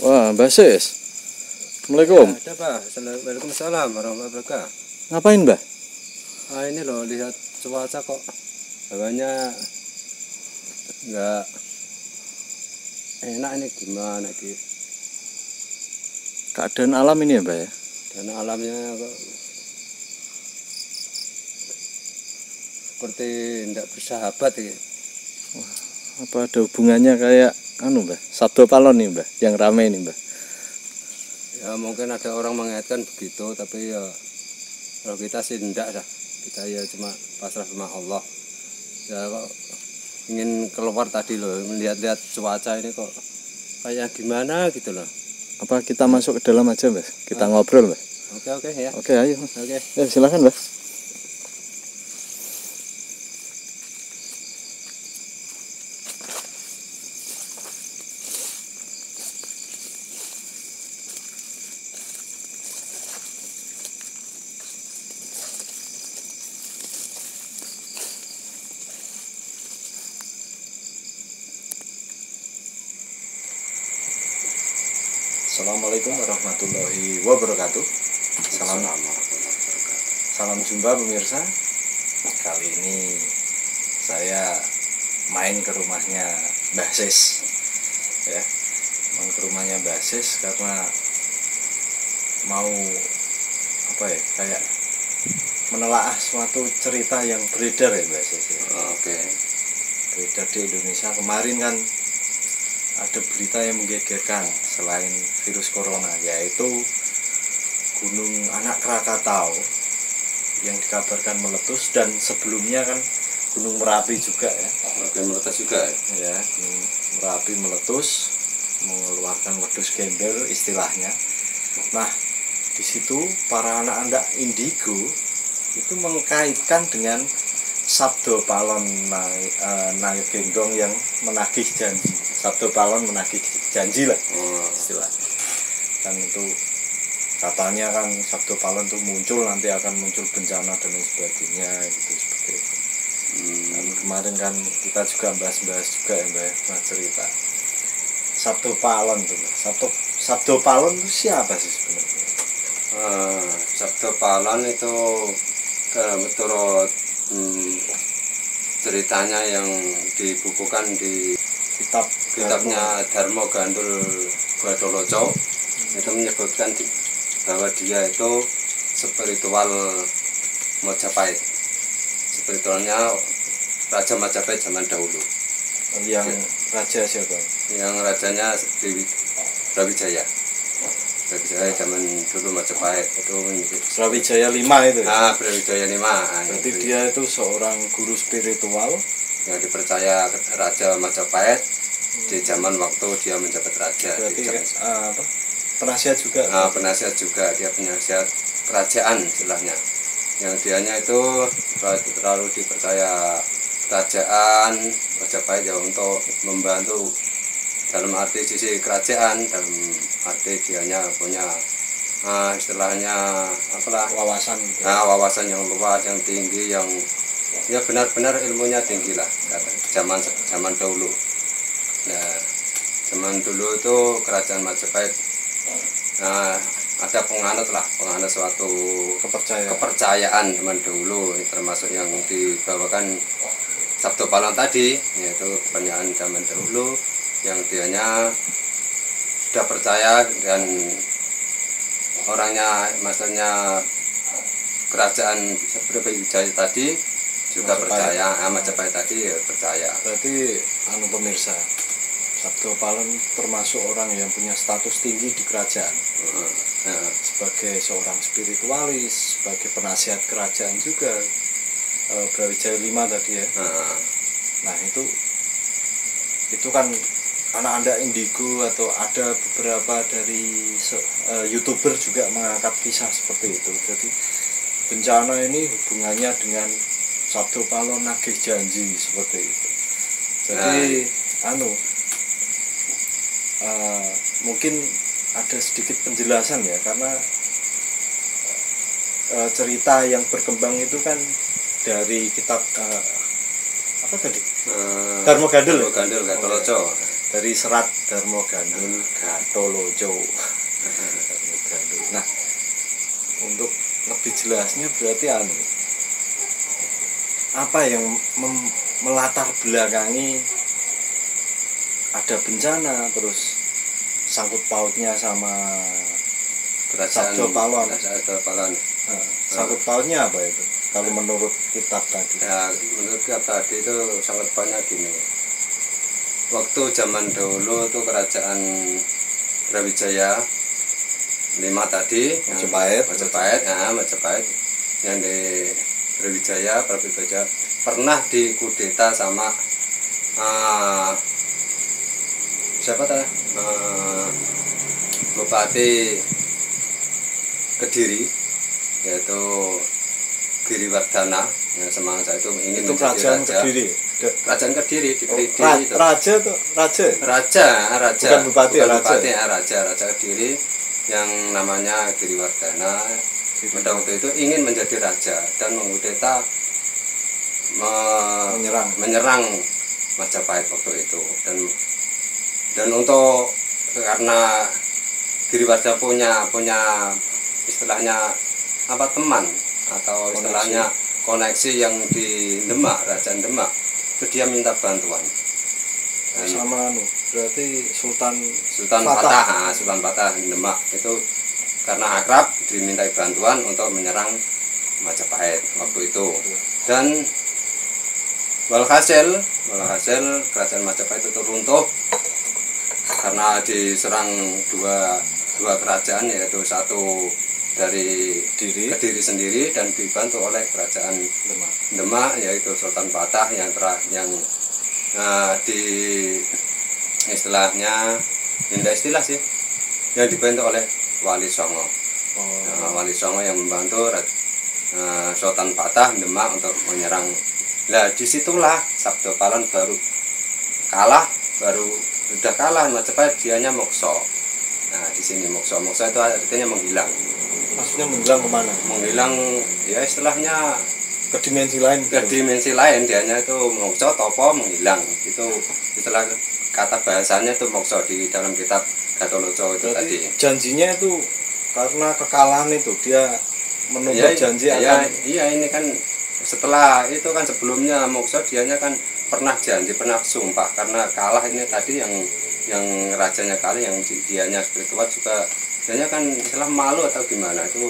Wah, Mbah Sis. Assalamualaikum. Ya, ada Pak. Waalaikumsalam warahmatullahi wabarakatuh. Ngapain, Mbah? Ini loh, lihat cuaca kok hawanya nggak enak, ini gimana gitu. Keadaan alam ini ya, Mbah ya? Dan alamnya kok seperti tidak bersahabat gitu. Apa ada hubungannya kayak Mbah? Sabdo Palon nih, Mbah, yang rame ini, Mbah. Ya mungkin ada orang mengaitkan begitu, tapi ya kalau kita sih tidak dah. Kita ya cuma pasrah sama Allah. Ya kok ingin keluar tadi loh, melihat-lihat cuaca ini kok kayak gimana gitu loh. Apa kita masuk ke dalam aja, Mbah? Kita ngobrol, Mbah. Oke ya. Oke, ayo. Oke. Ya, silakan, Mbah. Assalamualaikum warahmatullahi wabarakatuh. Salam jumpa pemirsa. Kali ini saya main ke rumahnya Mbah Sis. Ya, main ke rumahnya Mbah Sis karena mau kayak menelaah suatu cerita yang beredar ya, Mbah Sis. Oke. Beredar di Indonesia kemarin kan ada berita yang menggegerkan selain virus corona, yaitu Gunung Anak Krakatau yang dikabarkan meletus, dan sebelumnya kan Gunung Merapi juga ya. Oke, meletus juga ya. Ya, Gunung Merapi meletus, mengeluarkan wedus gembel istilahnya. Nah, di situ para anak-anak indigo itu mengkaitkan dengan Sabdo Palon naik gendong yang menagih janji. Sabdo Palon menagih janji lah istilahnya. Kan itu katanya kan Sabdo Palon itu muncul, nanti akan muncul bencana dan lain sebagainya gitu, seperti itu. Dan kemarin kan kita juga bahas juga ya, Mbak, cerita Sabdo Palon tuh. Sabdo Palon itu siapa sih sebenarnya? Sabdo Palon itu menurut ceritanya yang dibukukan di kitabnya Dharma Gandul Badoloco, itu menyebutkan bahwa dia itu spiritual Majapahit. Spiritualnya Raja Majapahit zaman dahulu. Yang raja siapa? Yang rajanya Brawijaya. Brawijaya zaman dulu Majapahit itu Brawijaya 5 itu ya? Brawijaya 5. Berarti dia itu seorang guru spiritual yang dipercaya Raja Majapahit di zaman waktu dia menjabat raja. Berarti penasihat juga? Penasihat juga, dia penasihat kerajaan istilahnya. Yang dianya itu terlalu dipercaya kerajaan Majapahit ya untuk membantu dalam arti sisi kerajaan, dalam arti dianya punya istilahnya wawasan gitu. Wawasan yang luas, yang tinggi, yang ya benar-benar ilmunya tinggi lah zaman dahulu. Ya, zaman dulu itu kerajaan Majapahit ada penganut suatu kepercayaan zaman dulu, termasuk yang dibawakan Sabdo Palon tadi, yaitu kepercayaan zaman dahulu yang dianya sudah percaya, dan orangnya maksudnya kerajaan Brawijaya tadi juga percaya, Majapahit tadi ya percaya. Berarti pemirsa, Sabdo Palon termasuk orang yang punya status tinggi di kerajaan. Sebagai seorang spiritualis, sebagai penasihat kerajaan juga, Brawijaya 5 tadi ya. Nah itu kan anak-anak indigo, atau ada beberapa dari YouTuber juga mengangkat kisah seperti itu. Jadi bencana ini hubungannya dengan Sabdo Palon nagih janji seperti itu. Jadi mungkin ada sedikit penjelasan ya, karena cerita yang berkembang itu kan dari kitab Dharma Gandul Badoloco, dari serat Darmo Gandul Gatoloco. Darmo Gandul. Nah, untuk lebih jelasnya berarti apa yang melatar belakangi ada bencana terus sangkut pautnya sama kerajaan Sabdo Palon. Sabdo Palon. Sangkut pautnya apa itu? Kalau menurut kitab tadi. Ya, menurut kitab tadi itu sangat banyak gini. Waktu zaman dahulu itu kerajaan Brawijaya 5 tadi, Majapahit yang di Brawijaya pernah dikudeta sama siapa tadi? Bupati Kediri, yaitu Giriwardana yang semangsa itu ingin itu menjadi kerajaan raja. Kediri. Kerajaan Kediri di Kediri itu. Raja tuh raja. Bukan bupati, raja Kediri yang namanya Giriwardana. Pada waktu itu ingin menjadi raja dan mengudeta menyerang Majapahit waktu itu, dan untuk karena Giriwardana punya istilahnya apa, teman atau istilahnya koneksi yang di Demak, kerajaan Demak, itu dia minta bantuan sama berarti Sultan Patah Demak itu karena akrab dimintai bantuan untuk menyerang Majapahit waktu itu. Dan walhasil kerajaan Majapahit itu runtuh karena diserang dua kerajaan, yaitu satu dari Kediri sendiri dan dibantu oleh kerajaan Demak yaitu Sultan Patah yang di istilahnya yang dibantu oleh Wali Songo. Wali Songo yang membantu Sultan Patah Demak untuk menyerang. Nah, disitulah Sabdo Palon sudah kalah Majapahit, dianya mokso. Nah, di sini mokso itu artinya menghilang. Maksudnya menghilang kemana? Menghilang ya istilahnya ke dimensi lain. Dianya itu mokso, topo, menghilang. Itu istilah kata bahasanya itu mokso di dalam kitab Gatoloco itu. Berarti tadi. Janjinya itu karena kekalahan itu dia menuntut janji akan. Iya, ini kan setelah itu kan sebelumnya mokso dianya kan pernah sumpah karena kalah ini tadi yang rajanya kalah, yang dianya spiritual juga dianya kan istilah malu atau gimana itu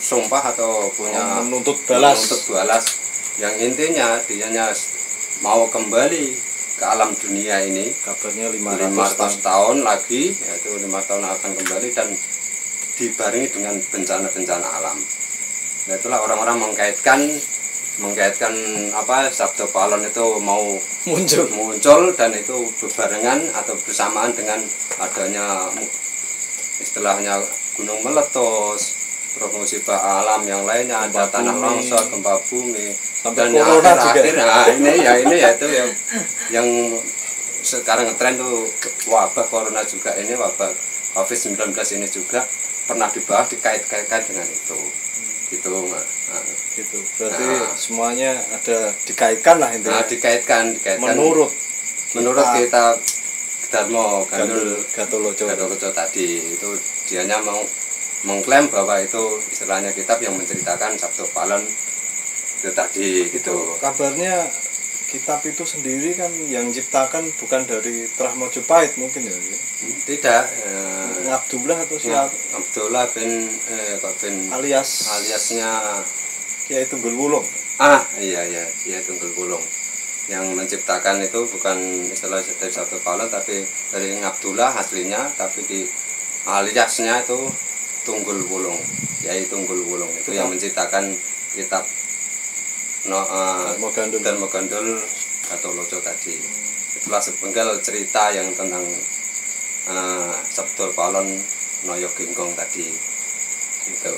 sumpah atau punya menuntut balas yang intinya dianya mau kembali ke alam dunia ini. Kabarnya 500 tahun lagi, yaitu 5 tahun akan kembali dan dibarengi dengan bencana-bencana alam. Nah, itulah orang-orang mengkaitkan apa Sabdo Palon itu mau muncul dan itu berbarengan atau bersamaan dengan adanya istilahnya gunung meletus, terus musibah alam yang lainnya, ada tanah longsor, gempa bumi, dan yang akhir-akhir ini itu yang sekarang ngetren tuh wabah corona juga, ini wabah COVID-19 ini juga pernah dibahas, dikait-kaitkan dengan itu. Gitu berarti semuanya ada dikaitkan lah intinya. Dikaitkan menurut kita Darmo Gandul Gatoloco tadi itu dianya mau mengklaim bahwa itu istilahnya kitab yang menceritakan Sabdo Palon itu tadi gitu. Kabarnya kitab itu sendiri kan yang ciptakan bukan dari Trah Mojopahit mungkin ya? Tidak. Abdullah atau siapa? Abdullah bin aliasnya Kiai Tunggul Wulung. Iya Tunggul Wulung. Yang menciptakan itu bukan istilah dari Sabdo Palon tapi dari Abdullah aslinya, tapi di aliasnya itu Tunggul Wulung. Kiai Tunggul Wulung itu yang menciptakan kitab Darmo Gandul Gatoloco tadi. Itulah sepenggal cerita yang tentang Sabdo Palon Noyo Genggong tadi gitu.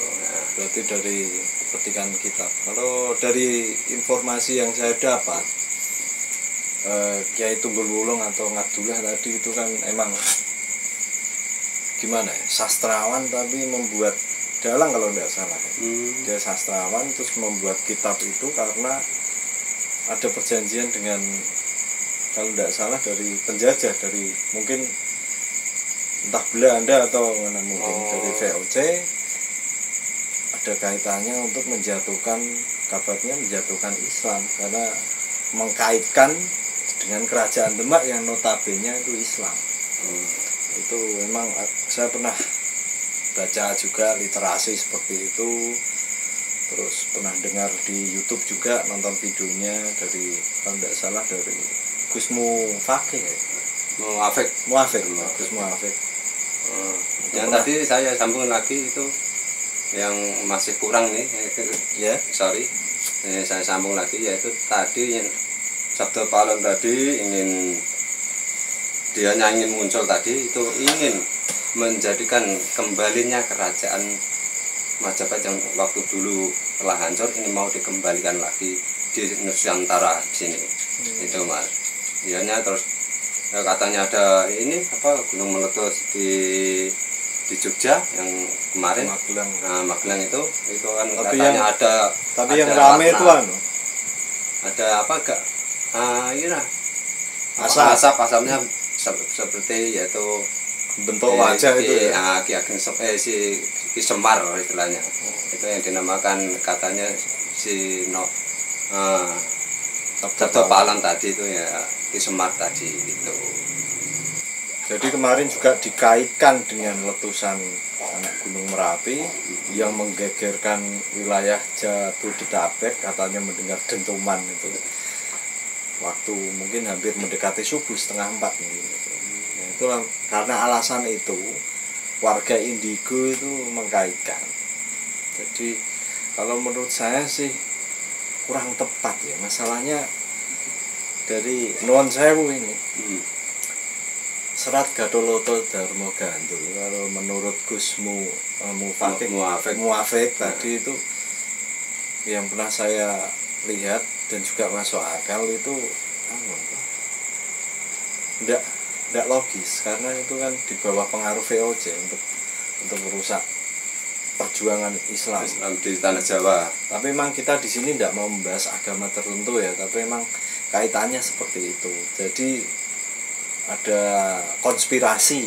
Berarti dari petikan kitab. Kalau dari informasi yang saya dapat, Kiai Tunggul Wulung atau Abdullah tadi itu kan emang gimana ya, sastrawan tapi membuat dalang kalau tidak salah. Dia sastrawan terus membuat kitab itu karena ada perjanjian dengan kalau tidak salah dari penjajah, dari mungkin entah Belanda atau mana mungkin dari VOC ada kaitannya untuk menjatuhkan Islam karena mengkaitkan dengan kerajaan Demak yang notabene itu Islam. Itu memang saya pernah baca juga literasi seperti itu, terus pernah dengar di YouTube juga, nonton videonya dari kalau tidak salah dari Gus Muafek Gus Muafek. Yang tadi saya sambung lagi itu yang masih kurang nih ya. Sorry, saya sambung lagi, yaitu tadi yang Sabda Palon tadi ingin muncul tadi itu ingin menjadikan kembalinya kerajaan Majapahit yang waktu dulu telah hancur ini mau dikembalikan lagi di Nusantara sini. Itu Mas. Dianya terus katanya ada ini gunung meletus di Jogja yang kemarin Magelang itu kan tapi katanya tapi yang rame itu ada apa enggak asapnya seperti yaitu bentuk wajah itu Ki Ageng si Semar istilahnya. Itu yang dinamakan katanya si Sabda Palon tadi itu ya Ki Semar tadi itu. Jadi kemarin juga dikaitkan dengan letusan anak Gunung Merapi yang menggegerkan wilayah Jabodetabek, katanya mendengar dentuman itu waktu mungkin hampir mendekati subuh 3:30 mungkin. Nah, itulah karena alasan itu warga Indigo itu mengkaitkan. Jadi kalau menurut saya sih kurang tepat ya, masalahnya dari Nuwun Sewu ini. Serat Gatholoto Dharma Gandul kalau menurut Gus Muafek tadi itu yang pernah saya lihat dan juga masuk akal itu tidak logis karena itu kan di bawah pengaruh VOC untuk merusak perjuangan Islam di tanah Jawa. Tapi memang kita di sini tidak mau membahas agama tertentu ya, tapi memang kaitannya seperti itu. Jadi ada konspirasi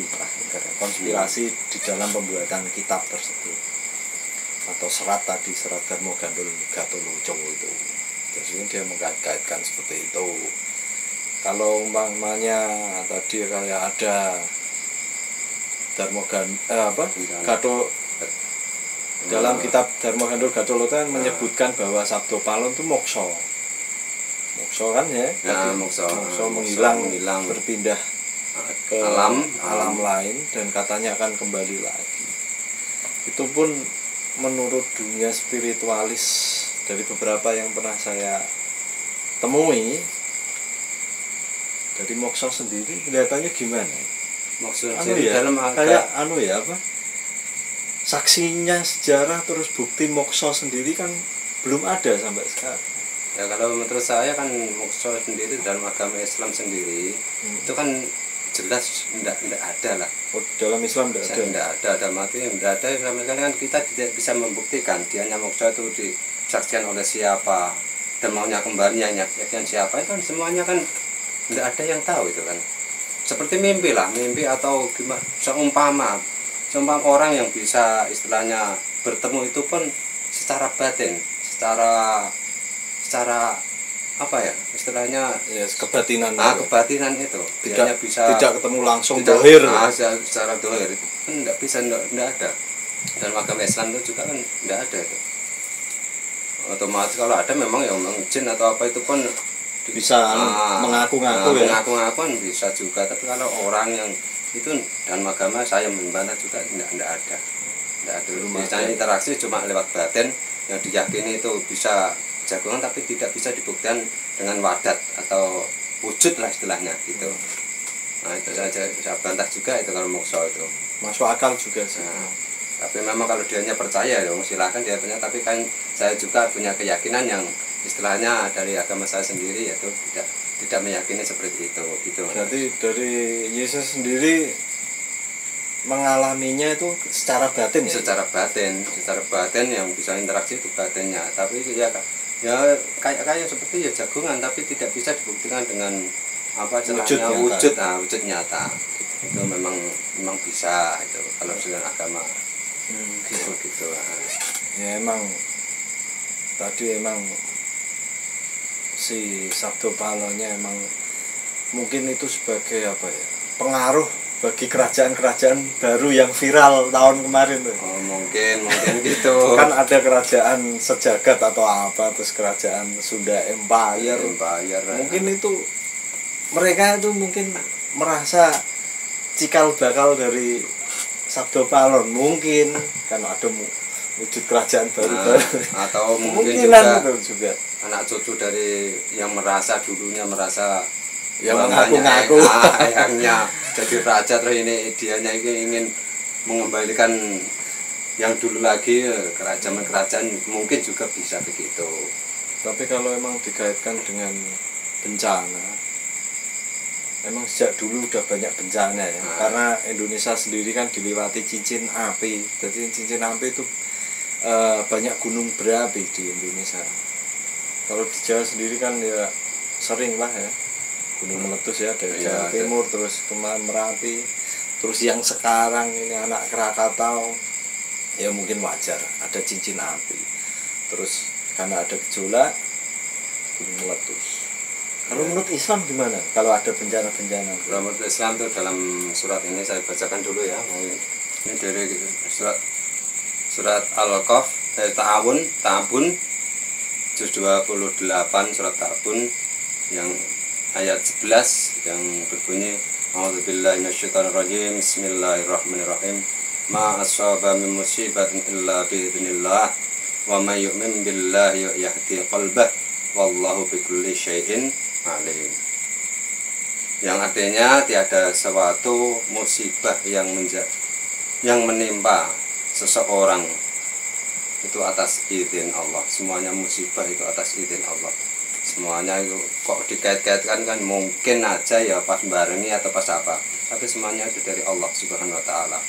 di dalam pembuatan kitab tersebut atau serat Dharma Gandul Gatholoco itu. Jadi ini dia mengkaitkan seperti itu. Kalau umpamanya tadi kayak ada dalam kitab Dharma Gandul Gatholoco kan menyebutkan bahwa Sabda Palon itu moksa kan ya, moksa menghilang berpindah ke alam lain dan katanya akan kembali lagi. Itu pun menurut dunia spiritualis dari beberapa yang pernah saya temui, dari moksa sendiri kelihatannya gimana? Moksa dalam kayak saksinya sejarah terus bukti moksa sendiri kan belum ada sampai sekarang. Ya kalau menurut saya kan moksa sendiri dalam agama Islam sendiri itu kan jelas tidak ada lah. Dalam Islam tidak ada mati tidak ada. Kan kita tidak bisa membuktikan dia moksa itu disaksikan oleh siapa dan maunya kembalinya nyaksikan siapa, itu kan semuanya kan tidak ada yang tahu itu kan. Seperti mimpi atau gimana, seumpama orang yang bisa istilahnya bertemu itu pun secara batin, secara apa ya istilahnya kebatinan itu tidak ketemu langsung dohir secara dohir itu kan tidak ada. Dan agama Islam itu juga kan tidak ada itu. Otomatis kalau ada memang yang jin atau apa itu pun bisa mengaku-ngaku kan bisa juga, tapi kalau orang yang itu dan agama saya membantah juga tidak ada. Misalnya interaksi cuma lewat batin yang diyakini itu bisa jagongan tapi tidak bisa dibuktikan dengan wadat atau wujud lah istilahnya gitu. Nah itu saya bantah juga itu kalau moksa itu masuk akal juga sih. Tapi memang kalau dianya percaya ya silakan dia punya, tapi kan saya juga punya keyakinan yang istilahnya dari agama saya sendiri yaitu tidak meyakini seperti itu gitu. Jadi dari Yesus sendiri mengalaminya itu secara batin ya? Secara batin yang bisa interaksi itu batinnya, tapi ya kayak seperti jagongan tapi tidak bisa dibuktikan dengan wujud nyata gitu. itu memang bisa itu kalau dengan agama Gitu. gitu. Ya emang tadi emang si Sabdo Palonya emang mungkin itu sebagai apa ya, pengaruh bagi kerajaan-kerajaan baru yang viral tahun kemarin tuh. Oh, mungkin gitu. Kan ada kerajaan sejagat atau apa, terus kerajaan Sunda Empire. Mungkin itu mereka itu mungkin merasa cikal bakal dari Sabdo Palon, mungkin kan ada wujud kerajaan baru-baru. Atau mungkin juga anak cucu dari yang dulunya merasa yang mengaku-ngaku ayahnya jadi raja, terus ini dianya ingin mengembalikan yang dulu lagi kerajaan mungkin juga bisa begitu. Tapi kalau emang dikaitkan dengan bencana, emang sejak dulu udah banyak bencana ya. Karena Indonesia sendiri kan dilewati cincin api. Jadi cincin api itu banyak gunung berapi di Indonesia. Kalau di Jawa sendiri kan ya sering lah ya gunung meletus ya, dari Jawa Timur terus ke Merapi, terus yang sekarang ini anak Krakatau ya mungkin wajar ada cincin api, terus karena ada gejolak gunung meletus. Kalau menurut Islam gimana kalau ada bencana-bencana? Kalau menurut Islam itu dalam surat ini saya bacakan dulu ya, ini dari surat Al-Kahf, Ta'abun juz 28 surat Ta'abun yang ayat 11 yang berbunyi A'udzubillahi minasyaitonirrajim, bismillahirrahmanirrahim, ma asaba min musibatin illa biidznillah wa may yu'min billahi yahdi qalbah wallahu bikulli syai'in alim. Yang artinya tiada suatu musibah yang menimpa seseorang itu atas izin Allah. Semuanya musibah itu atas izin Allah. Semuanya itu kok dikait-kaitkan kan mungkin aja ya pas barengi atau pas apa, tapi semuanya itu dari Allah Subhanahu wa Ta'ala,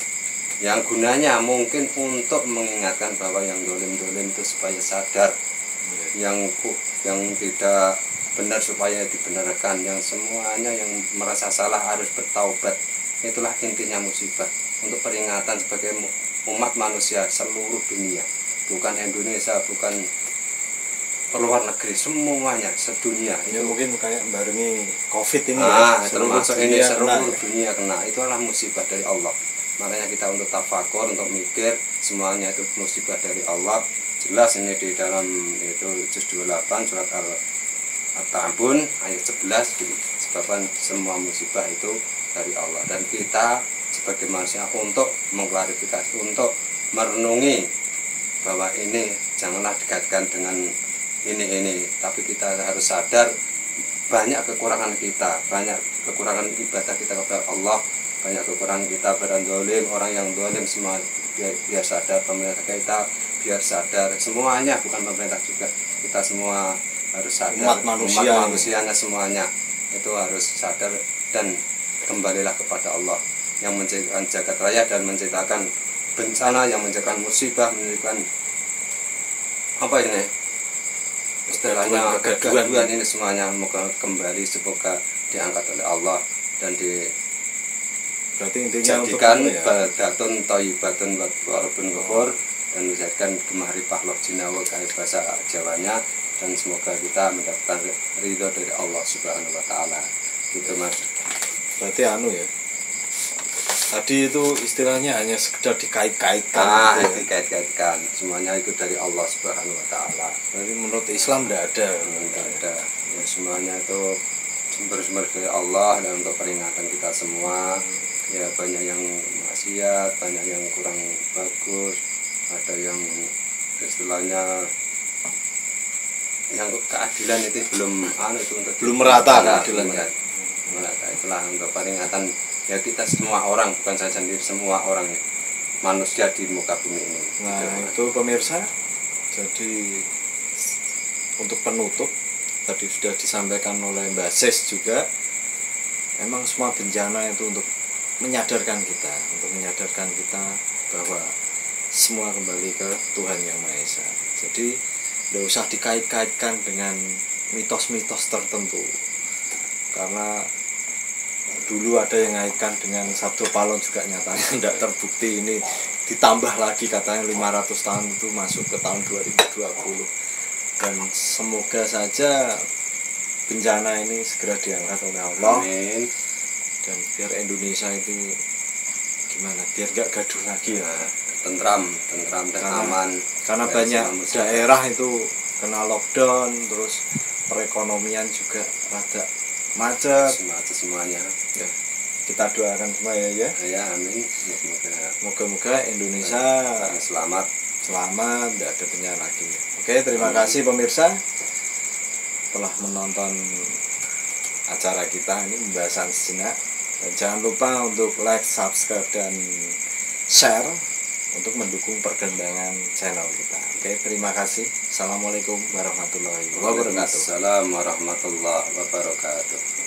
yang gunanya mungkin untuk mengingatkan bahwa yang dolim-dolim itu supaya sadar, yang tidak benar supaya dibenarkan, yang semuanya yang merasa salah harus bertaubat. Itulah intinya musibah, untuk peringatan sebagai umat manusia seluruh dunia, bukan Indonesia, bukan luar negeri, semuanya sedunia. Ya mungkin kayak barengi COVID ini termasuk ini seluruh dunia kena. Itulah musibah dari Allah. Makanya kita untuk tafakur, untuk mikir, semuanya itu musibah dari Allah. Jelas ini di dalam itu juz 28 surat At-Ta'abun ayat 11 gitu. Sebabkan semua musibah itu dari Allah, dan kita sebagai manusia untuk mengklarifikasi, untuk merenungi bahwa ini janganlah dikaitkan dengan ini, tapi kita harus sadar banyak kekurangan kita, banyak kekurangan ibadah kita kepada Allah, banyak kekurangan kita pada dolim, orang yang dolim, semua biar sadar, pemerintah kita biar sadar, semuanya, bukan pemerintah juga, kita semua harus sadar, umat manusianya semuanya itu harus sadar dan kembalilah kepada Allah yang menciptakan jagat raya dan menciptakan bencana, yang menciptakan musibah, menciptakan apa ini istilahnya kegaduhan ini, semuanya moga kembali, semoga diangkat oleh Allah dan dijadikan baldatun thayyibatun wa rabbun ghafur, dan dijadikan gemaripah loh jinawa kayak bahasa Jawanya, dan semoga kita mendapatkan ridho dari Allah Subhanahu wa Ta'ala gitu Mas. Berarti ya tadi itu istilahnya hanya sekedar dikait-kaitkan dikait-kaitkan, semuanya itu dari Allah Subhanahu wa Ta'ala. Berarti menurut Islam tidak ada ya, semuanya itu sumber-sumber dari Allah, dan untuk peringatan kita semua. Ya banyak yang maksiat, banyak yang kurang bagus, ada yang istilahnya yang keadilan itu belum merata keadilannya. Itulah untuk peringatan ya kita semua orang, bukan saya sendiri, semua orang manusia di muka bumi ini. Nah itu pemirsa, jadi untuk penutup tadi sudah disampaikan oleh Mbak Ses juga, emang semua bencana itu untuk menyadarkan kita bahwa semua kembali ke Tuhan Yang Maha Esa. Jadi tidak usah dikait-kaitkan dengan mitos-mitos tertentu, karena dulu ada yang ngaitkan dengan Sabdo Palon juga nyatanya tidak terbukti. Ini ditambah lagi katanya 500 tahun itu masuk ke tahun 2020, dan semoga saja bencana ini segera diangkat oleh Allah. Amin. Dan biar Indonesia itu gimana, biar gak gaduh lagi ya, Tentram dan aman. Karena banyak daerah itu kena lockdown, terus perekonomian juga rada macet. Semuanya. Ya, kita doakan semua ya. Ya, amin. Moga-moga Indonesia Selamat, tidak ada bencana lagi. Oke, terima kasih pemirsa telah menonton acara kita ini, pembahasan sejenak. Dan jangan lupa untuk like, subscribe, dan share untuk mendukung perkembangan channel kita. Oke, terima kasih. Assalamualaikum warahmatullahi wabarakatuh. Waalaikumsalam warahmatullahi wabarakatuh.